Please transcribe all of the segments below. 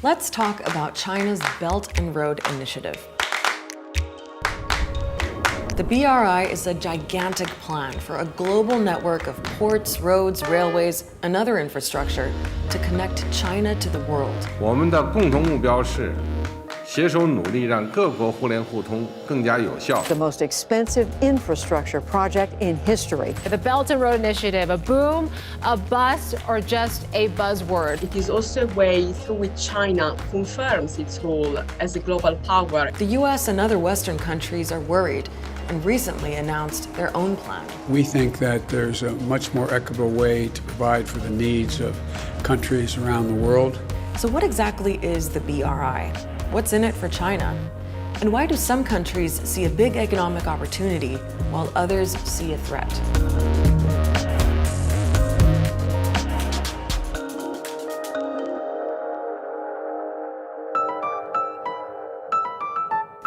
Let's talk about China's Belt and Road Initiative. The BRI is a gigantic plan for a global network of ports, roads, railways, and other infrastructure to connect China to the world. 我们的共同目标是携手努力让各国互联互通更加有效。 The most expensive infrastructure project in history. The Belt and Road Initiative, a boom, a bust, or just a buzzword? It is also a way through which China confirms its role as a global power. The US and other Western countries are worried and recently announced their own plan. We think that there's a much more equitable way to provide for the needs of countries around the world. So what exactly is the BRI? What's in it for China? And why do some countries see a big economic opportunity while others see a threat?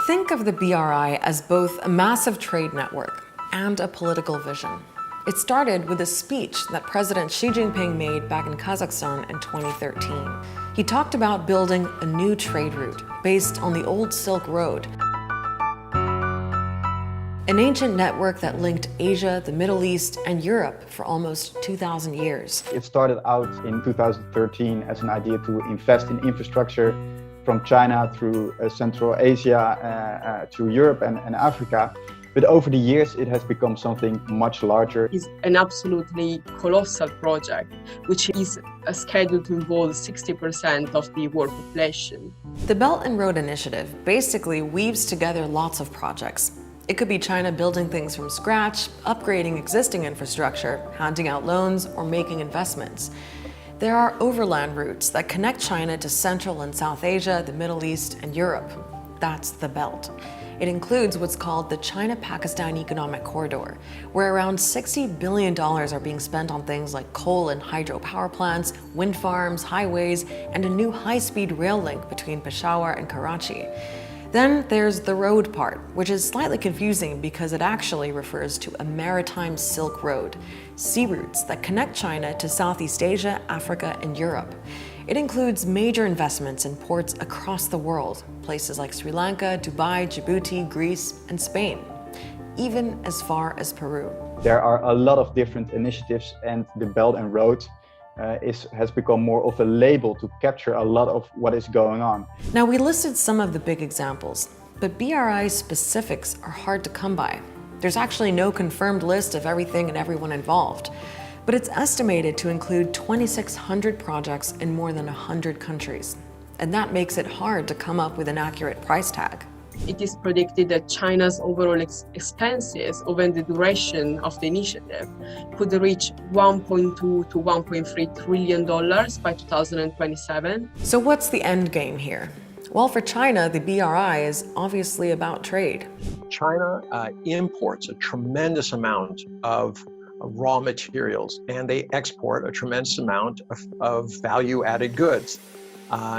Think of the BRI as both a massive trade network and a political vision. It started with a speech that President Xi Jinping made back in Kazakhstan in 2013. He talked about building a new trade route based on the old Silk Road, an ancient network that linked Asia, the Middle East, and Europe for almost 2,000 years. It started out in 2013 as an idea to invest in infrastructure from China through Central Asia to Europe and Africa. But over the years, it has become something much larger. It's an absolutely colossal project, which is scheduled to involve 60% of the world population. The Belt and Road Initiative basically weaves together lots of projects. It could be China building things from scratch, upgrading existing infrastructure, handing out loans, or making investments. There are overland routes that connect China to Central and South Asia, the Middle East, and Europe. That's the Belt. It includes what's called the China-Pakistan Economic Corridor, where around $60 billion are being spent on things like coal and hydro power plants, wind farms, highways, and a new high-speed rail link between Peshawar and Karachi. Then there's the road part, which is slightly confusing because it actually refers to a maritime Silk Road, sea routes that connect China to Southeast Asia, Africa, and Europe. It includes major investments in ports across the world, places like Sri Lanka, Dubai, Djibouti, Greece, and Spain, even as far as Peru. There are a lot of different initiatives, and the Belt and Road has become more of a label to capture a lot of what is going on. Now, we listed some of the big examples, but BRI specifics are hard to come by. There's actually no confirmed list of everything and everyone involved, but it's estimated to include 2,600 projects in more than 100 countries. And that makes it hard to come up with an accurate price tag. It is predicted that China's overall expenses over the duration of the initiative could reach $1.2 to $1.3 trillion by 2027. So what's the end game here? Well, for China, the BRI is obviously about trade. China imports a tremendous amount of raw materials, and they export a tremendous amount of value-added goods.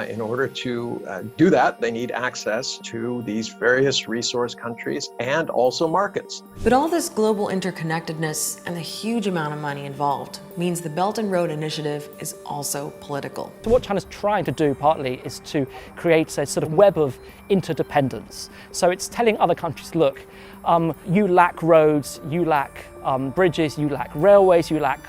In order to do that, they need access to these various resource countries and also markets. But all this global interconnectedness and the huge amount of money involved means the Belt and Road Initiative is also political. So what China's trying to do partly is to create a sort of web of interdependence. So it's telling other countries, look, you lack roads, you lack bridges, you lack railways, you lack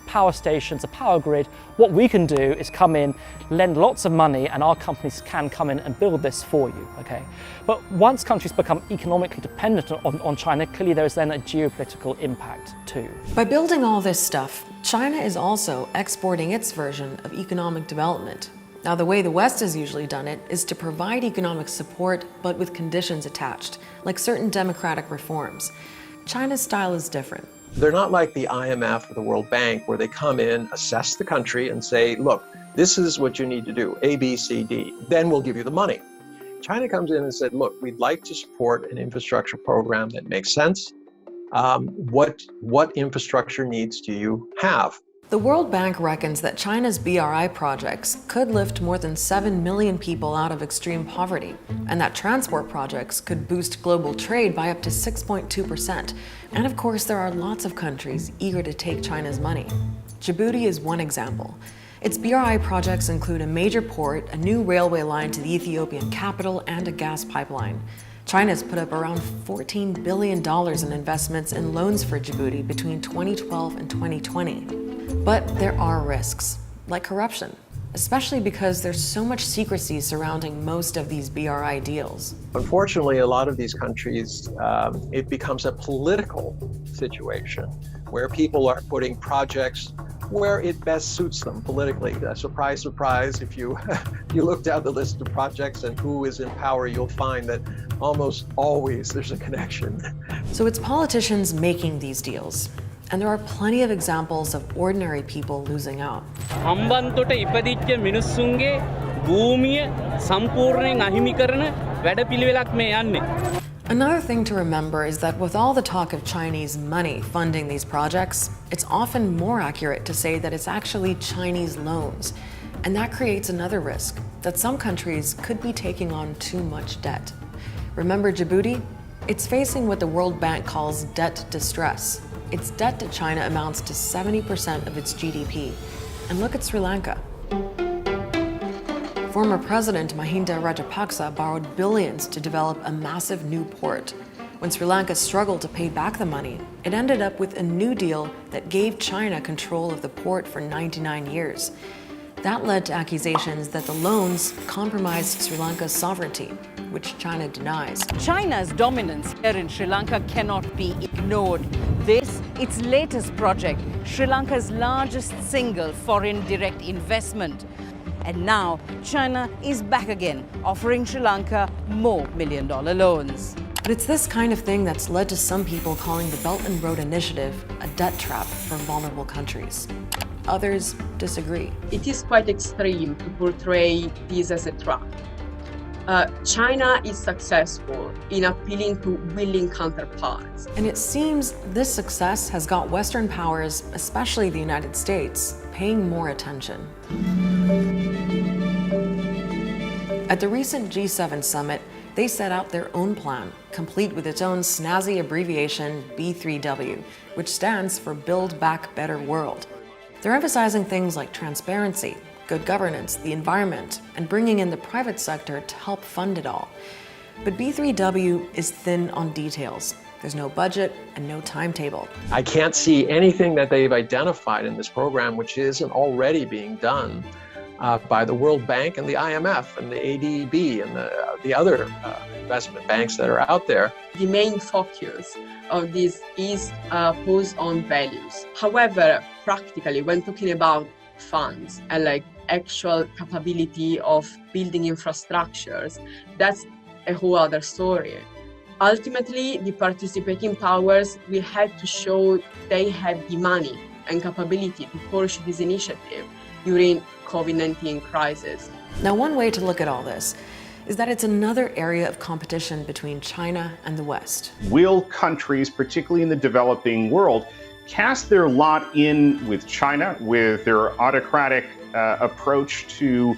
power stations, a power grid. What we can do is come in, lend lots of money, and our companies can come in and build this for you, okay? But once countries become economically dependent on China, clearly there is then a geopolitical impact too. By building all this stuff, China is also exporting its version of economic development. Now, the way the West has usually done it is to provide economic support, but with conditions attached, like certain democratic reforms. China's style is different. They're not like the IMF or the World Bank, where they come in, assess the country, and say, look, this is what you need to do, A, B, C, D. Then we'll give you the money. China comes in and said, look, we'd like to support an infrastructure program that makes sense. What infrastructure needs do you have? The World Bank reckons that China's BRI projects could lift more than 7 million people out of extreme poverty, and that transport projects could boost global trade by up to 6.2%. And of course, there are lots of countries eager to take China's money. Djibouti is one example. Its BRI projects include a major port, a new railway line to the Ethiopian capital, and a gas pipeline. China's put up around $14 billion in investments in loans for Djibouti between 2012 and 2020. But there are risks, like corruption, especially because there's so much secrecy surrounding most of these BRI deals. Unfortunately, a lot of these countries, it becomes a political situation where people are putting projects where it best suits them politically. Surprise, surprise, if you look down the list of projects and who is in power, you'll find that almost always there's a connection. So it's politicians making these deals. And there are plenty of examples of ordinary people losing out. Hambantota ඉපදිච්ච මිනිස්සුන්ගේ භූමිය සම්පූර්ණයෙන් අහිමි කරන වැඩපිළිවෙලක් මේ යන්නේ. Another thing to remember is that with all the talk of Chinese money funding these projects, it's often more accurate to say that it's actually Chinese loans. And that creates another risk, that some countries could be taking on too much debt. Remember Djibouti? It's facing what the World Bank calls debt distress. Its debt to China amounts to 70% of its GDP. And look at Sri Lanka. Former President Mahinda Rajapaksa borrowed billions to develop a massive new port. When Sri Lanka struggled to pay back the money, it ended up with a new deal that gave China control of the port for 99 years. That led to accusations that the loans compromised Sri Lanka's sovereignty, which China denies. China's dominance here in Sri Lanka cannot be ignored. This, its latest project, Sri Lanka's largest single foreign direct investment. And now, China is back again, offering Sri Lanka more million-dollar loans. But it's this kind of thing that's led to some people calling the Belt and Road Initiative a debt trap for vulnerable countries. Others disagree. It is quite extreme to portray this as a trap. China is successful in appealing to willing counterparts. And it seems this success has got Western powers, especially the United States, paying more attention. At the recent G7 summit, they set out their own plan, complete with its own snazzy abbreviation B3W, which stands for Build Back Better World. They're emphasizing things like transparency, good governance, the environment, and bringing in the private sector to help fund it all. But B3W is thin on details. There's no budget and no timetable. I can't see anything that they've identified in this program which isn't already being done by the World Bank and the IMF and the ADB and the other investment banks that are out there. The main focus of this is posed on values. However, practically, when talking about funds and like actual capability of building infrastructures, that's a whole other story. Ultimately, the participating powers will have to show they have the money and capability to pursue this initiative during COVID-19 crisis. Now, one way to look at all this is that it's another area of competition between China and the West. Will countries, particularly in the developing world, cast their lot in with China, with their autocratic approach to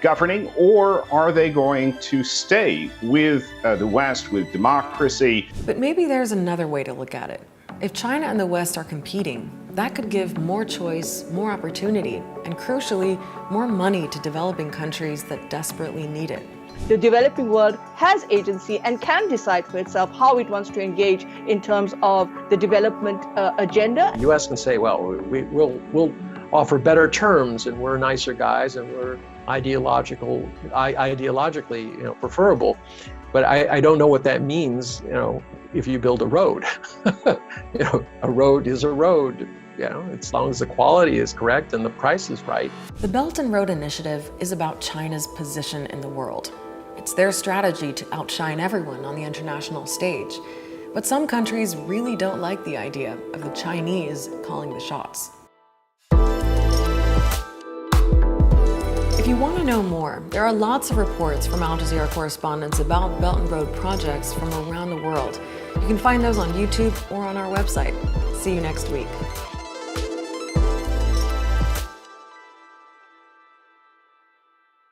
governing, or are they going to stay with the West, with democracy? But maybe there's another way to look at it. If China and the West are competing, that could give more choice, more opportunity, and crucially, more money to developing countries that desperately need it. The developing world has agency and can decide for itself how it wants to engage in terms of the development agenda. The U.S. can say, well, we'll offer better terms, and we're nicer guys, and we're ideologically, preferable. But I don't know what that means, if you build a road. A road is a road. As long as the quality is correct and the price is right. The Belt and Road Initiative is about China's position in the world. It's their strategy to outshine everyone on the international stage. But some countries really don't like the idea of the Chinese calling the shots. If you want to know more, there are lots of reports from Al Jazeera correspondents about Belt and Road projects from around the world. You can find those on YouTube or on our website. See you next week.